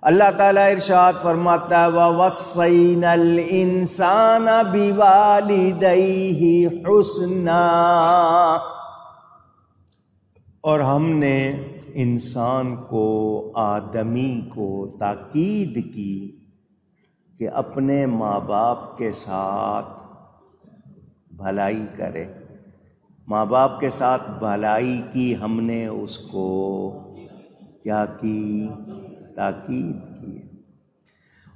اللہ تعالیٰ ارشاد فرماتا ہے وَوَصَّيْنَا الْإِنسَانَ بِوَالِدَيْهِ حُسْنًا، اور ہم نے انسان کو، آدمی کو تاکید کی کہ اپنے ماں باپ کے ساتھ بھلائی کرے۔ ماں باپ کے ساتھ بھلائی کی ہم نے اس کو کیا کی؟ تاکید کی۔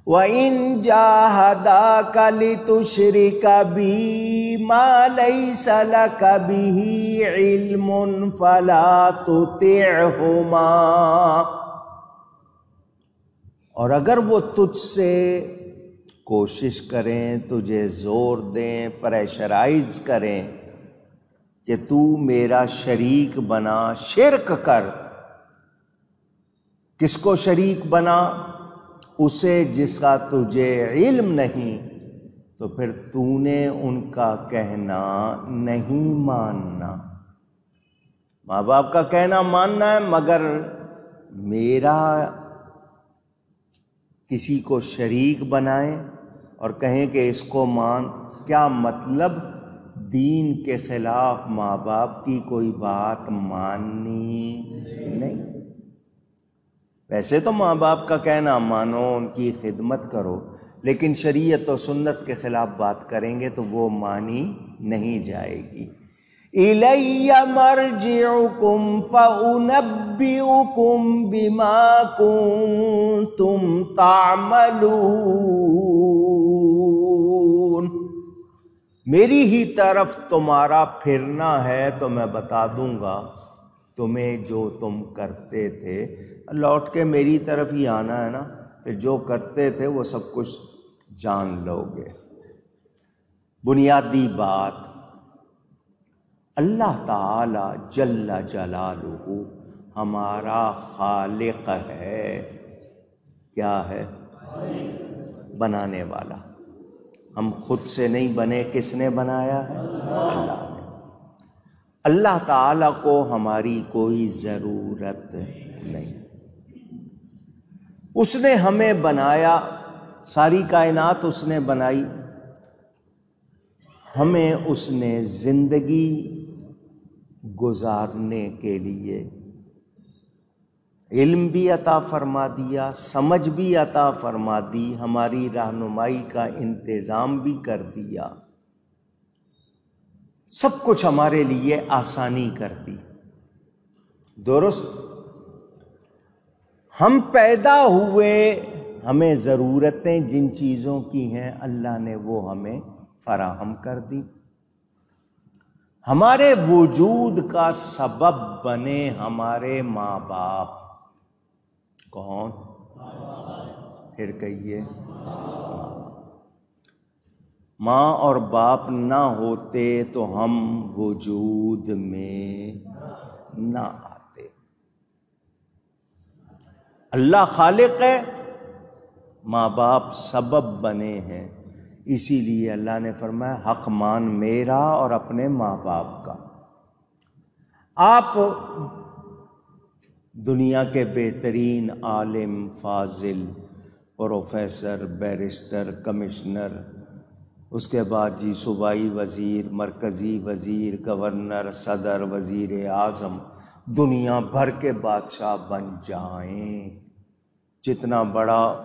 وَإِن جَاهَدَاكَ لِتُشْرِكَ بِي مَا لَيْسَ لَكَ بِهِ عِلْمٌ فَلَا تُطِعْهُمَا، اور اگر وہ تجھ سے کوشش کریں، تجھے زور دیں، پریشرائز کریں کہ تو میرا شریک بنا، شرک کر۔ کس کو شریک بنا؟ اسے جس کا تجھے علم نہیں، تو پھر تو نے ان کا کہنا نہیں ماننا۔ ماں باپ کا کہنا ماننا ہے، مگر میرا کسی کو شریک بنائیں اور کہیں کہ اس کو مان، کیا مطلب؟ دین کے خلاف ماں باپ کی کوئی بات ماننی نہیں۔ ویسے تو ماں باپ کا کہنا مانو، ان کی خدمت کرو، لیکن شریعت و سنت کے خلاف بات کریں گے تو وہ مانی نہیں جائے گی۔ اِلَيَّ مَرْجِعُكُمْ فَأُنَبِّئُكُمْ بِمَا كُنتُمْ تَعْمَلُونَ، میری ہی طرف تمہارا پھرنا ہے تو میں بتا دوں گا تمہیں جو تم کرتے تھے۔ لوٹ کے میری طرف ہی آنا ہے نا، کہ جو کرتے تھے وہ سب کچھ جان لو گے۔ بنیادی بات، اللہ تعالی جل جلالہ ہمارا خالق ہے۔ کیا ہے؟ بنانے والا۔ ہم خود سے نہیں بنے، کس نے بنایا ہے؟ اللہ نے۔ اللہ تعالیٰ کو ہماری کوئی ضرورت نہیں۔ اس نے ہمیں بنایا، ساری کائنات اس نے بنائی، ہمیں اس نے زندگی گزارنے کے لیے علم بھی عطا فرما دیا، سمجھ بھی عطا فرما دی، ہماری رہنمائی کا انتظام بھی کر دیا، سب کچھ ہمارے لیے آسانی کر دی۔ درست؟ ہم پیدا ہوئے، ہمیں ضرورتیں جن چیزوں کی ہیں اللہ نے وہ ہمیں فراہم کر دی۔ ہمارے وجود کا سبب بنے ہمارے ماں باپ۔ کون؟ پھر کہیے، ماں اور باپ نہ ہوتے تو ہم وجود میں نہ آتے۔ اللہ خالق ہے، ماں باپ سبب بنے ہیں، اسی لیے اللہ نے فرمایا حق مان میرا اور اپنے ماں باپ کا۔ آپ دنیا کے بہترین عالم، فاضل، پروفیسر، بیرسٹر، کمشنر، اس کے بعد جی صوبائی وزیر، مرکزی وزیر، گورنر، صدر، وزیر اعظم، دنیا بھر کے بادشاہ بن جائیں، جتنا بڑا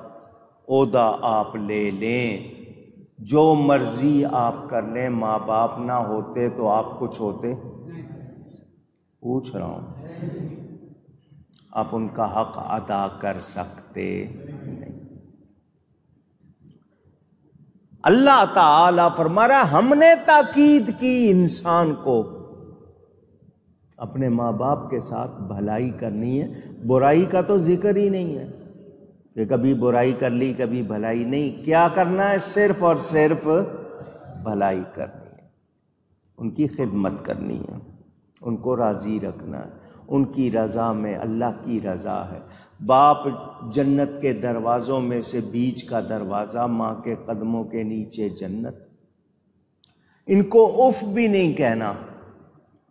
عہدہ آپ لے لیں، جو مرضی آپ کر لیں، ماں باپ نہ ہوتے تو آپ کچھ ہوتے؟ پوچھ رہا ہوں، آپ ان کا حق ادا کر سکتے نہیں۔ اللہ تعالی فرما رہا ہم نے تاکید کی انسان کو اپنے ماں باپ کے ساتھ بھلائی کرنی ہے، برائی کا تو ذکر ہی نہیں ہے کہ کبھی برائی کر لی کبھی بھلائی نہیں۔ کیا کرنا ہے؟ صرف اور صرف بھلائی کرنی ہے، ان کی خدمت کرنی ہے، ان کو راضی رکھنا ہے، ان کی رضا میں اللہ کی رضا ہے۔ باپ جنت کے دروازوں میں سے بیچ کا دروازہ، ماں کے قدموں کے نیچے جنت۔ ان کو اف بھی نہیں کہنا۔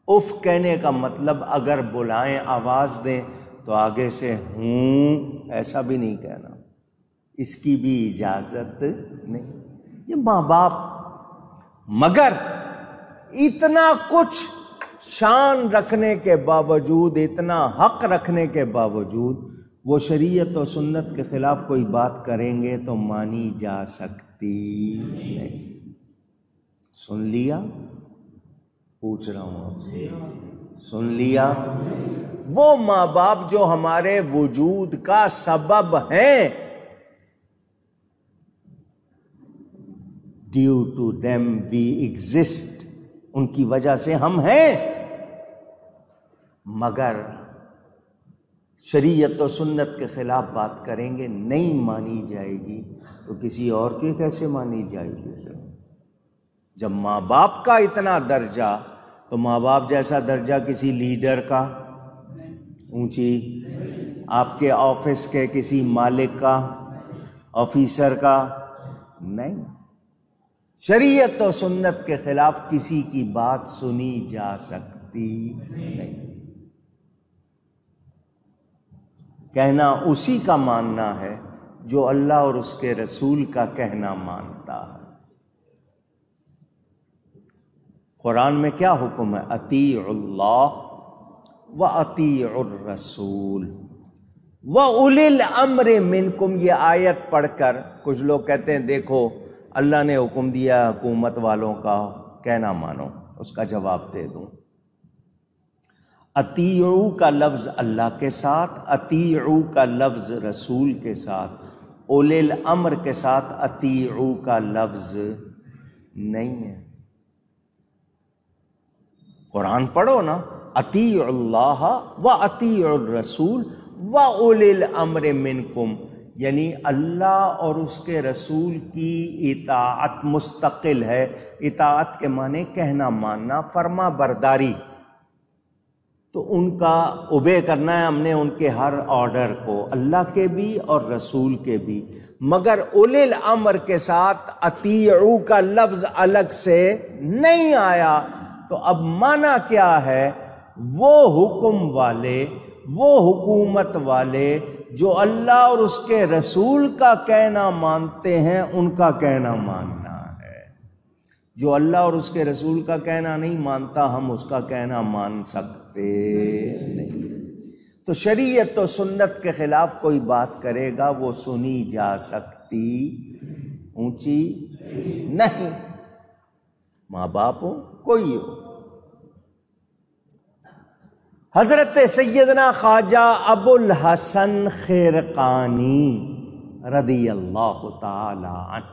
اف کہنے کا مطلب اگر بلائیں، آواز دیں تو آگے سے ہوں، ایسا بھی نہیں کہنا۔ اس کی بھی اجازت نہیں. یہ ماں باپ مگر اتنا کچھ شان رکھنے کے باوجود، اتنا حق رکھنے کے باوجود وہ شریعت و سنت کے خلاف کوئی بات کریں گے تو مانی جا سکتی نہیں. سن لیا؟ پوچھ رہا ہوں آپ سے، سن لیا؟ وہ ماں باپ جو ہمارے وجود کا سبب ہیں، due to them we exist, ان کی وجہ سے ہم ہیں، مگر شریعت و سنت کے خلاف بات کریں گے نہیں مانی جائے گی تو کسی اور کی کیسے مانی جائے گی؟ جب ماں باپ کا اتنا درجہ، تو ماں باپ جیسا درجہ کسی لیڈر کا اونچی، آپ کے آفس کے کسی مالک کا، آفیسر کا نہیں. شریعت و سنت کے خلاف کسی کی بات سنی جا سکتی نہیں. کہنا اسی کا ماننا ہے جو اللہ اور اس کے رسول کا کہنا مانتا ہے. قرآن میں کیا حکم ہے؟ اطیعوا اللہ واطیعوا الرسول واولی الامر منکم. یہ آیت پڑھ کر کچھ لوگ کہتے ہیں دیکھو اللہ نے حکم دیا حکومت والوں کا کہنا مانو. اس کا جواب دے دوں، اطیعوا کا لفظ اللہ کے ساتھ، اطیعوا کا لفظ رسول کے ساتھ، اولی الامر کے ساتھ اطیعوا کا لفظ نہیں ہے. قرآن پڑھو نا، اطیعوا اللہ و اطیعوا الرسول و اولی الامر منکم، یعنی اللہ اور اس کے رسول کی اطاعت مستقل ہے. اطاعت کے معنی کہنا ماننا، فرما برداری. تو ان کا اوبے کرنا ہے ہم نے، ان کے ہر آرڈر کو، اللہ کے بھی اور رسول کے بھی. مگر اولی الامر کے ساتھ اطیعوا کا لفظ الگ سے نہیں آیا. تو اب معنی کیا ہے؟ وہ حکم والے، وہ حکومت والے جو اللہ اور اس کے رسول کا کہنا مانتے ہیں، ان کا کہنا ماننا ہے. جو اللہ اور اس کے رسول کا کہنا نہیں مانتا، ہم اس کا کہنا مان سکتے نہیں. تو شریعت و سنت کے خلاف کوئی بات کرے گا وہ سنی جا سکتی اونچی نہیں. ماں باپ ہو کوئی ہو. حضرت سیدنا خواجہ ابو الحسن خرقانی رضی اللہ تعالی عنہ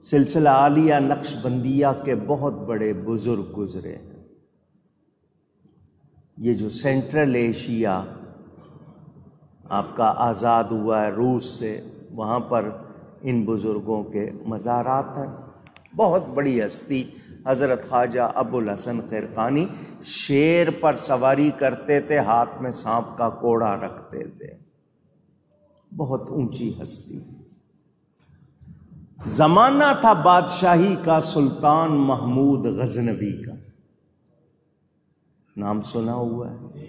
سلسلہ عالیہ نقش بندیہ کے بہت بڑے بزرگ گزرے ہیں. یہ جو سینٹرل ایشیا آپ کا آزاد ہوا ہے روس سے، وہاں پر ان بزرگوں کے مزارات ہیں. بہت بڑی ہستی حضرت خواجہ ابو الحسن خرقانی، شیر پر سواری کرتے تھے، ہاتھ میں سانپ کا کوڑا رکھتے تھے. بہت اونچی ہستی. زمانہ تھا بادشاہی کا سلطان محمود غزنوی کا، نام سنا ہوا ہے.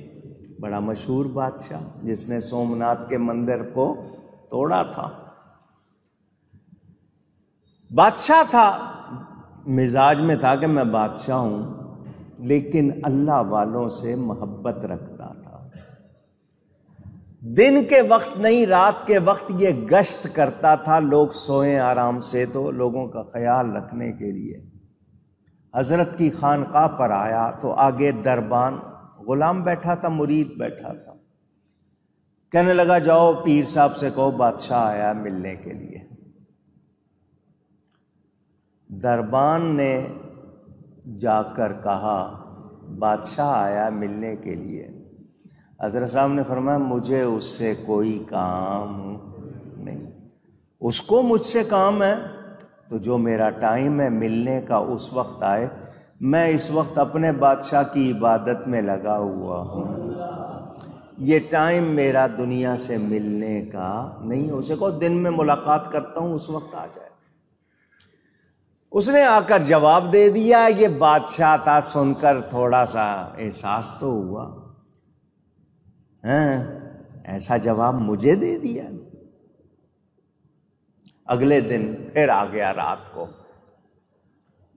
بڑا مشہور بادشاہ جس نے سومناتھ کے مندر کو توڑا تھا. بادشاہ تھا، مزاج میں تھا کہ میں بادشاہ ہوں، لیکن اللہ والوں سے محبت رکھتا تھا. دن کے وقت نہیں، رات کے وقت یہ گشت کرتا تھا. لوگ سوئیں آرام سے تو لوگوں کا خیال رکھنے کے لیے حضرت کی خانقاہ پر آیا تو آگے دربان غلام بیٹھا تھا، مرید بیٹھا تھا. کہنے لگا جاؤ پیر صاحب سے کہو بادشاہ آیا ملنے کے لیے. دربان نے جا کر کہا بادشاہ آیا ملنے کے لیے. حضرت صاحب نے فرمایا مجھے اس سے کوئی کام نہیں. اس کو مجھ سے کام ہے تو جو میرا ٹائم ہے ملنے کا اس وقت آئے. میں اس وقت اپنے بادشاہ کی عبادت میں لگا ہوا ہوں. یہ ٹائم میرا دنیا سے ملنے کا نہیں. اسے کو دن میں ملاقات کرتا ہوں اس وقت آ جائے. اس نے آ کر جواب دے دیا. یہ بادشاہ تھا، سن کر تھوڑا سا احساس تو ہوا، ایسا جواب مجھے دے دیا. اگلے دن پھر آ گیا رات کو،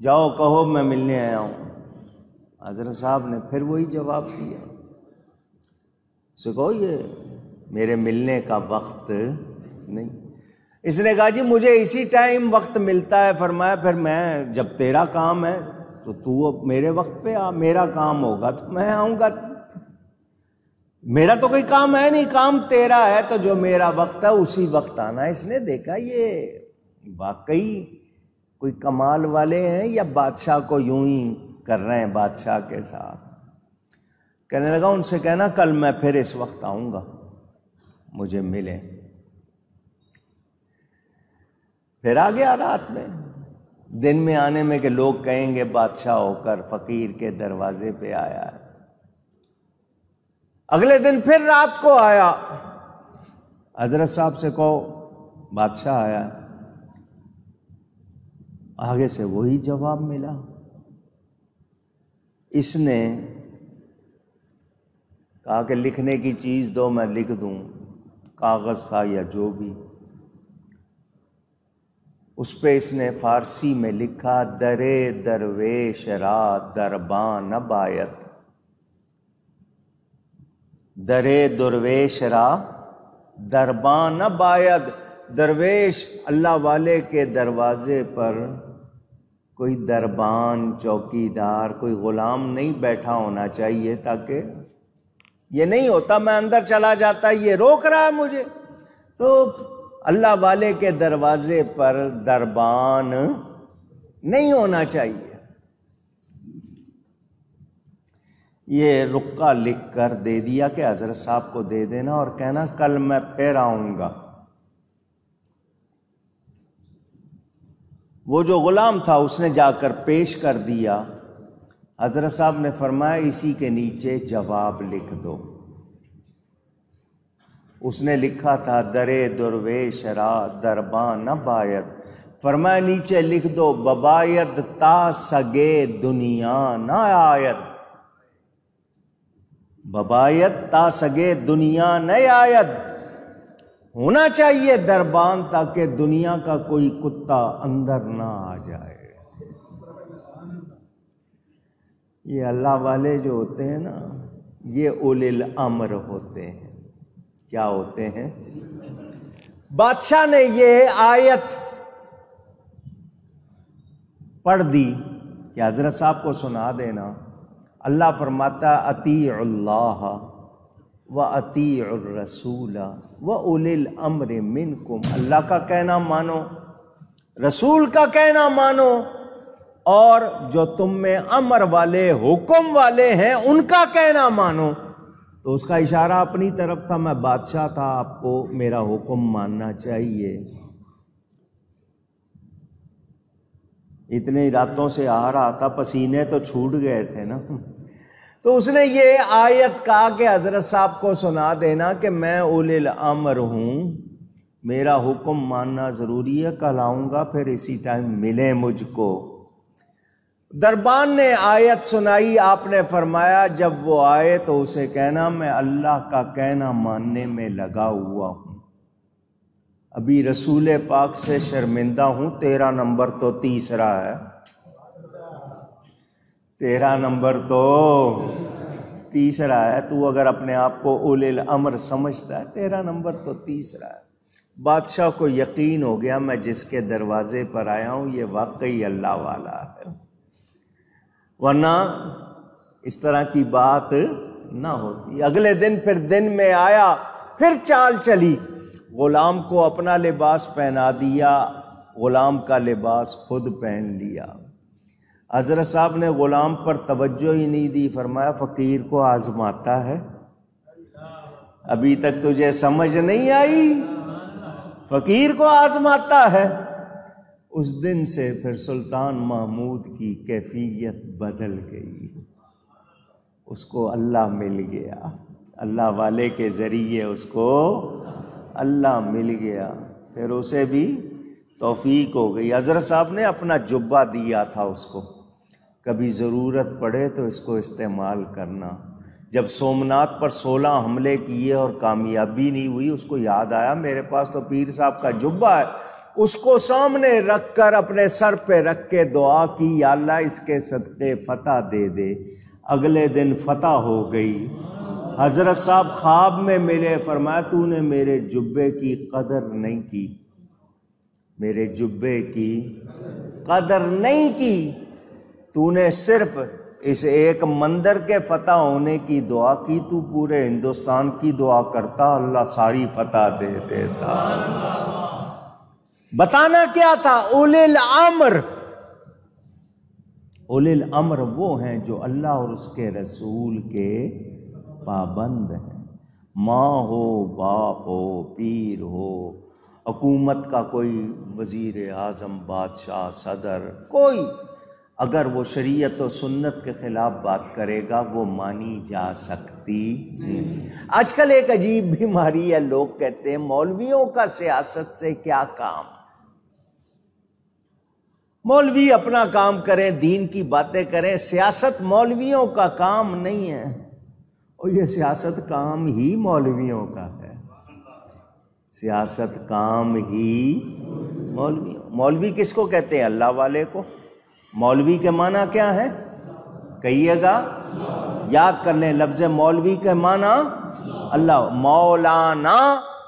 جاؤ کہو میں ملنے آیا ہوں۔ حضرت صاحب نے پھر وہی جواب دیا، اسے کہو یہ میرے ملنے کا وقت نہیں۔ اس نے کہا جی مجھے اسی ٹائم وقت ملتا ہے۔ فرمایا پھر میں، جب تیرا کام ہے تو میرے وقت پہ آ، میرا کام ہوگا تو میں آؤں گا، میرا تو کوئی کام ہے نہیں، کام تیرا ہے، تو جو میرا وقت ہے اسی وقت آنا۔ اس نے دیکھا یہ واقعی کوئی کمال والے ہیں یا بادشاہ کو یوں ہی کر رہے ہیں بادشاہ کے ساتھ۔ کہنے لگا ان سے کہنا کل میں پھر اس وقت آؤں گا، مجھے ملے۔ پھر آ گیا رات میں، دن میں آنے میں کہ لوگ کہیں گے بادشاہ ہو کر فقیر کے دروازے پہ آیا ہے۔ اگلے دن پھر رات کو آیا، حضرت صاحب سے کہو بادشاہ آیا، آگے سے وہی جواب ملا۔ اس نے کہا کہ لکھنے کی چیز دو میں لکھ دوں، کاغذ تھا یا جو بھی، اس پہ اس نے فارسی میں لکھا درے درویش را درباں نبایت، درے درویش را درباں نبایت، درویش اللہ والے کے دروازے پر کوئی دربان، چوکیدار، کوئی غلام نہیں بیٹھا ہونا چاہیے، تاکہ یہ نہیں ہوتا میں اندر چلا جاتا یہ روک رہا ہے مجھے۔ تو اللہ والے کے دروازے پر دربان نہیں ہونا چاہیے۔ یہ رقعہ لکھ کر دے دیا کہ حضرت صاحب کو دے دینا اور کہنا کل میں پھر آؤں گا۔ وہ جو غلام تھا اس نے جا کر پیش کر دیا۔ حضرت صاحب نے فرمایا اسی کے نیچے جواب لکھ دو۔ اس نے لکھا تھا درے درویش را درباں نبایت، فرمایا نیچے لکھ دو ببایت تا سگے دنیا نہ آیت، ببایت تا سگے دنیا نہ آیت، ہونا چاہیے دربان تاکہ دنیا کا کوئی کتا اندر نہ آ جائے۔ یہ اللہ والے جو ہوتے ہیں نا، یہ اولی الامر ہوتے ہیں۔ کیا ہوتے ہیں؟ بادشاہ نے یہ آیت پڑھ دی کہ حضرت صاحب کو سنا دینا۔ اللہ فرماتا اطیع اللہ و اطیع الرسول و اولی الامر منکم، اللہ کا کہنا مانو، رسول کا کہنا مانو، اور جو تم میں امر والے، حکم والے ہیں ان کا کہنا مانو۔ تو اس کا اشارہ اپنی طرف تھا، میں بادشاہ تھا، آپ کو میرا حکم ماننا چاہیے۔ اتنی راتوں سے آ رہا تھا، پسینے تو چھوٹ گئے تھے نا۔ تو اس نے یہ آیت کہا کہ حضرت صاحب کو سنا دینا کہ میں اولی الامر ہوں، میرا حکم ماننا ضروری ہے، کل آؤں گا پھر اسی ٹائم ملے مجھ کو۔ دربان نے آیت سنائی، آپ نے فرمایا جب وہ آئے تو اسے کہنا میں اللہ کا کہنا ماننے میں لگا ہوا ہوں، ابھی رسول پاک سے شرمندہ ہوں، تیرا نمبر تو تیسرا ہے، تیرا نمبر تو تیسرا ہے، تو اگر اپنے آپ کو اولی الامر سمجھتا ہے تیرا نمبر تو تیسرا ہے۔ بادشاہ کو یقین ہو گیا میں جس کے دروازے پر آیا ہوں یہ واقعی اللہ والا ہے، ورنہ اس طرح کی بات نہ ہوتی۔ اگلے دن پھر دن میں آیا، پھر چال چلی، غلام کو اپنا لباس پہنا دیا، غلام کا لباس خود پہن لیا۔ حضرت صاحب نے غلام پر توجہ ہی نہیں دی، فرمایا فقیر کو آزماتا ہے، ابھی تک تجھے سمجھ نہیں آئی، فقیر کو آزماتا ہے۔ اس دن سے پھر سلطان محمود کی کیفیت بدل گئی، اس کو اللہ مل گیا، اللہ والے کے ذریعے اس کو اللہ مل گیا، پھر اسے بھی توفیق ہو گئی۔ حضرت صاحب نے اپنا جبہ دیا تھا اس کو، کبھی ضرورت پڑے تو اس کو استعمال کرنا۔ جب سومناتھ پر 16 حملے کیے اور کامیابی نہیں ہوئی، اس کو یاد آیا میرے پاس تو پیر صاحب کا جبہ ہے، اس کو سامنے رکھ کر اپنے سر پہ رکھ کے دعا کی، یا اللہ اس کے صدقے فتح دے دے۔ اگلے دن فتح ہو گئی۔ حضرت صاحب خواب میں ملے، فرمایا تو نے میرے جبے کی قدر نہیں کی، میرے جبے کی قدر نہیں کی، تو نے صرف اس ایک مندر کے فتح ہونے کی دعا کی، تو پورے ہندوستان کی دعا کرتا اللہ ساری فتح دے دیتا۔ بتانا کیا تھا؟ اولی الامر۔ اولی الامر وہ ہیں جو اللہ اور اس کے رسول کے پابند ہیں۔ ماں ہو، باپ ہو، پیر ہو، حکومت کا کوئی وزیر اعظم، بادشاہ، صدر، کوئی اگر وہ شریعت و سنت کے خلاف بات کرے گا وہ مانی جا سکتی نہیں۔ آج کل ایک عجیب بیماری ہے، لوگ کہتے ہیں مولویوں کا سیاست سے کیا کام، مولوی اپنا کام کریں، دین کی باتیں کریں، سیاست مولویوں کا کام نہیں ہے۔ اور یہ سیاست کام ہی مولویوں کا ہے، سیاست کام ہی مولویوں۔ مولوی کس کو کہتے ہیں؟ اللہ والے کو۔ مولوی کے معنی کیا ہے؟ کہیے گا، یاد کر لیں لفظ مولوی کے معنی اللہ۔ مولانا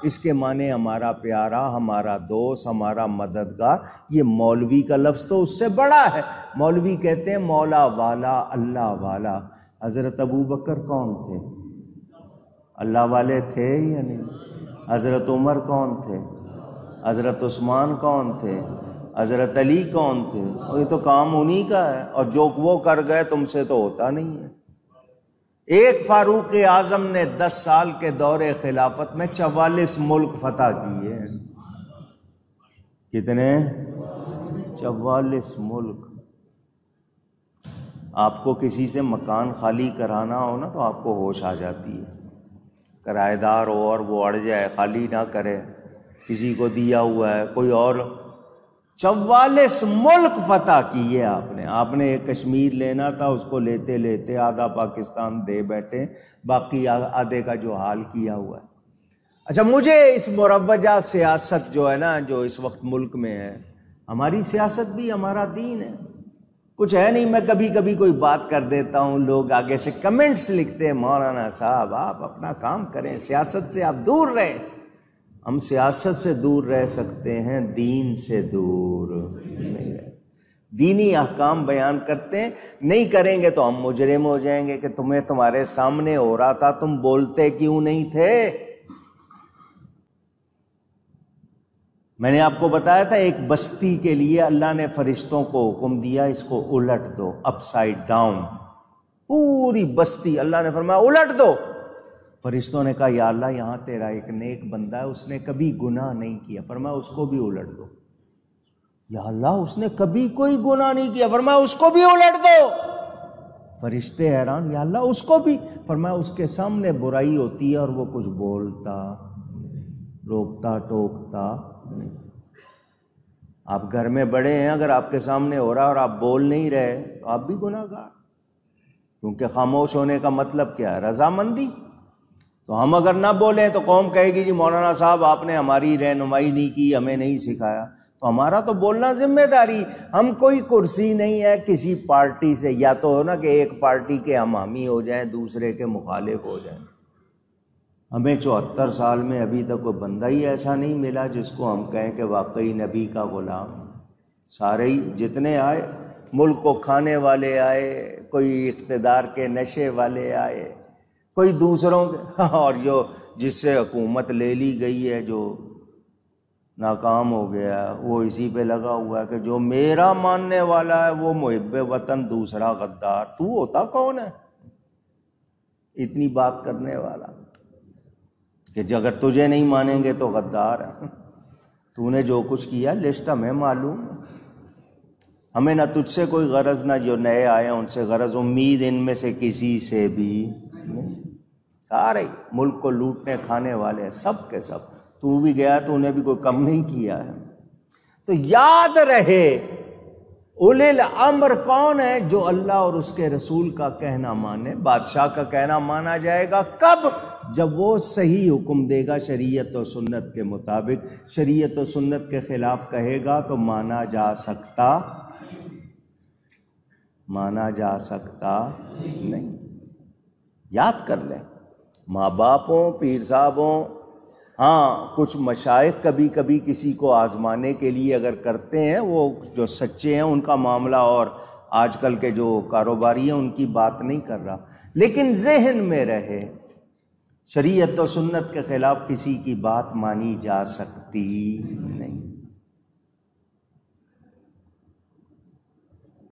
اس کے معنی ہمارا پیارا، ہمارا دوست، ہمارا مددگار۔ یہ مولوی کا لفظ تو اس سے بڑا ہے۔ مولوی کہتے ہیں مولا والا، اللہ والا۔ حضرت ابو بکر کون تھے؟ اللہ والے تھے یا نہیں؟ حضرت عمر کون تھے؟ حضرت عثمان کون تھے؟ حضرت علی کون تھے؟ اور یہ تو کام انہی کا ہے، اور جو وہ کر گئے تم سے تو ہوتا نہیں ہے۔ ایک فاروق اعظم نے 10 سال کے دور خلافت میں 44 ملک فتح کیے ہیں۔ کتنے؟ 44 ملک۔ آپ کو کسی سے مکان خالی کرانا ہو نا تو آپ کو ہوش آ جاتی ہے، کرایہ دار ہو اور وہ اڑ جائے، خالی نہ کرے، کسی کو دیا ہوا ہے کوئی اور۔ 44 ملک فتح کیے آپ نے ایک کشمیر لینا تھا، اس کو لیتے لیتے آدھا پاکستان دے بیٹھے، باقی آدھے کا جو حال کیا ہوا ہے۔ اچھا، مجھے اس مروجہ سیاست جو ہے نا، جو اس وقت ملک میں ہے، ہماری سیاست بھی ہمارا دین ہے، کچھ ہے نہیں۔ میں کبھی کبھی کوئی بات کر دیتا ہوں، لوگ آگے سے کمنٹس لکھتے ہیں، مولانا صاحب آپ اپنا کام کریں، سیاست سے آپ دور رہیں۔ ہم سیاست سے دور رہ سکتے ہیں، دین سے دور نہیں رہ۔ دینی احکام بیان کرتے ہیں، نہیں کریں گے تو ہم مجرم ہو جائیں گے کہ تمہیں تمہارے سامنے ہو رہا تھا، تم بولتے کیوں نہیں تھے؟ میں نے آپ کو بتایا تھا ایک بستی کے لیے اللہ نے فرشتوں کو حکم دیا، اس کو الٹ دو، اپ سائڈ ڈاؤن، پوری بستی اللہ نے فرمایا الٹ دو۔ فرشتوں نے کہا یا اللہ یہاں تیرا ایک نیک بندہ ہے، اس نے کبھی گناہ نہیں کیا، فرمایا اس کو بھی الٹ دو۔ یا اللہ اس نے کبھی کوئی گناہ نہیں کیا، فرمایا اس کو بھی الٹ دو۔ فرشتے حیران، یا اللہ اس کو بھی، فرمایا اس کے سامنے برائی ہوتی ہے اور وہ کچھ بولتا، روکتا ٹوکتا نہیں۔ آپ گھر میں بڑے ہیں، اگر آپ کے سامنے ہو رہا اور آپ بول نہیں رہے تو آپ بھی گناہ گار، کیونکہ خاموش ہونے کا مطلب کیا ہے؟ رضامندی۔ تو ہم اگر نہ بولیں تو قوم کہے گی جی مولانا صاحب آپ نے ہماری رہنمائی نہیں کی، ہمیں نہیں سکھایا۔ تو ہمارا تو بولنا ذمہ داری۔ ہم کوئی کرسی نہیں ہے کسی پارٹی سے، یا تو ہو نا کہ ایک پارٹی کے ہم حامی ہو جائیں، دوسرے کے مخالف ہو جائیں۔ ہمیں 74 سال میں ابھی تک کوئی بندہ ہی ایسا نہیں ملا جس کو ہم کہیں کہ واقعی نبی کا غلام۔ سارے ہی جتنے آئے، ملک کو کھانے والے آئے، کوئی اقتدار کے نشے والے آئے، کوئی دوسروں کے، اور جو جس سے حکومت لے لی گئی ہے، جو ناکام ہو گیا وہ اسی پہ لگا ہوا ہے کہ جو میرا ماننے والا ہے وہ محب وطن، دوسرا غدار۔ تو ہوتا کون ہے اتنی بات کرنے والا کہ اگر تجھے نہیں مانیں گے تو غدار ہے؟ تو نے جو کچھ کیا لسٹ ہمیں معلوم ہے۔ ہمیں نہ تجھ سے کوئی غرض، نہ جو نئے آئے ہیں ان سے غرض، امید ان میں سے کسی سے بھی نہیں۔ سارے ملک کو لوٹنے کھانے والے ہیں، سب کے سب۔ تو بھی گیا تو انہیں بھی کوئی کم نہیں کیا ہے۔ تو یاد رہے اولی الامر کون ہے؟ جو اللہ اور اس کے رسول کا کہنا مانے۔ بادشاہ کا کہنا مانا جائے گا کب؟ جب وہ صحیح حکم دے گا شریعت و سنت کے مطابق، شریعت و سنت کے خلاف کہے گا تو مانا جا سکتا نہیں۔ یاد کر لیں، ماں باپ ہوں، پیر صاحب ہوں، ہاں کچھ مشائخ کبھی کبھی کسی کو آزمانے کے لیے اگر کرتے ہیں، وہ جو سچے ہیں ان کا معاملہ، اور آج کل کے جو کاروباری ہیں ان کی بات نہیں کر رہا، لیکن ذہن میں رہے شریعت و سنت کے خلاف کسی کی بات مانی جا سکتی نہیں۔